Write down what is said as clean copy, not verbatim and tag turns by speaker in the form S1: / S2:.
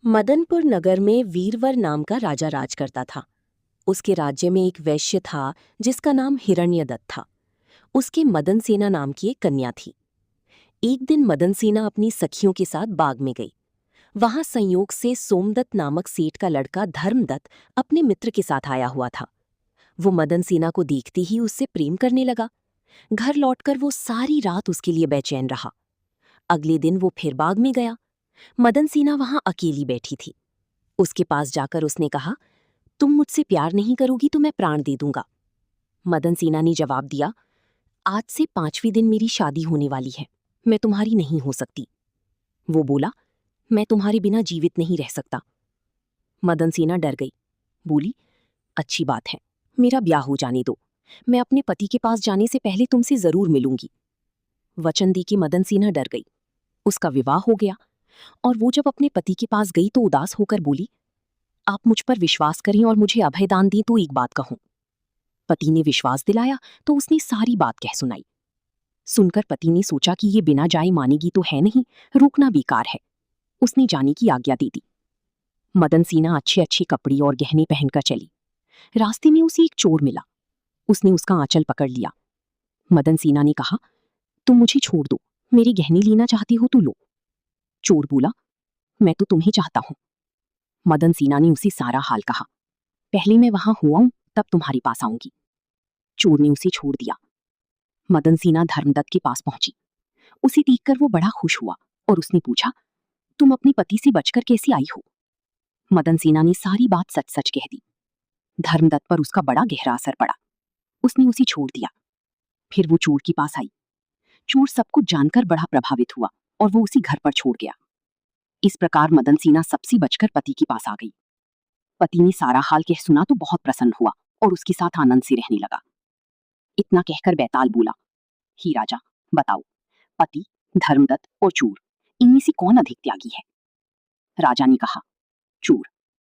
S1: मदनपुर नगर में वीरवर नाम का राजा राज करता था। उसके राज्य में एक वैश्य था जिसका नाम हिरण्यदत्त था। उसके मदन सेना नाम की एक कन्या थी। एक दिन मदन सेना अपनी सखियों के साथ बाग में गई। वहां संयोग से सोमदत्त नामक सेठ का लड़का धर्मदत्त अपने मित्र के साथ आया हुआ था। वो मदन सेना को देखते ही उससे प्रेम करने लगा। घर लौटकर वो सारी रात उसके लिए बेचैन रहा। अगले दिन वो फिर बाग में गया। मदन सेना वहां अकेली बैठी थी। उसके पास जाकर उसने कहा, तुम मुझसे प्यार नहीं करोगी तो मैं प्राण दे दूंगा। मदन सेना ने जवाब दिया, आज से 5वें दिन मेरी शादी होने वाली है, मैं तुम्हारी नहीं हो सकती। वो बोला, मैं तुम्हारे बिना जीवित नहीं रह सकता। मदन सेना डर गई। बोली, अच्छी बात है, मेरा ब्याह हो जाने दो, मैं अपने पति के पास जाने से पहले तुमसे जरूर मिलूंगी। वचन दी कि मदन सेना डर गई। उसका विवाह हो गया और वो जब अपने पति के पास गई तो उदास होकर बोली, आप मुझ पर विश्वास करें और मुझे अभयदान दें तो एक बात कहूं। पति ने विश्वास दिलाया तो उसने सारी बात कह सुनाई। सुनकर पति ने सोचा कि ये बिना जाए मानेगी तो है नहीं, रोकना बेकार है। उसने जाने की आज्ञा दे दी। मदन सेना अच्छे अच्छे कपड़े और गहने पहनकर चली। रास्ते में उसे एक चोर मिला। उसने उसका आंचल पकड़ लिया। मदन सेना ने कहा, तुम मुझे छोड़ दो, मेरे गहने लेना चाहती हो तो लो। चोर बोला, मैं तो तुम्हें चाहता हूं। मदन सेना ने उसे सारा हाल कहा। पहले मैं वहां हुआ हूं, तब तुम्हारे पास आऊंगी। चोर ने उसे छोड़ दिया। मदन सेना धर्मदत्त के पास पहुंची। उसे देखकर वो बड़ा खुश हुआ और उसने पूछा, तुम अपने पति से बचकर कैसे आई हो? मदन सेना ने सारी बात सच सच कह दी। धर्मदत्त पर उसका बड़ा गहरा असर पड़ा। उसने उसे छोड़ दिया। फिर वो चोर के पास आई। चोर सब कुछ जानकर बड़ा प्रभावित हुआ और वो उसे घर पर छोड़ गया। इस प्रकार मदन सेना सबसे बचकर पति के पास आ गई। पति ने सारा हाल कह सुना तो बहुत प्रसन्न हुआ और उसके साथ आनंद से रहने लगा। इतना कहकर बैताल बोला, ही राजा, बताओ, पति, धर्मदत्त और चोर, इनमें से कौन अधिक त्यागी है? राजा ने कहा, चोर।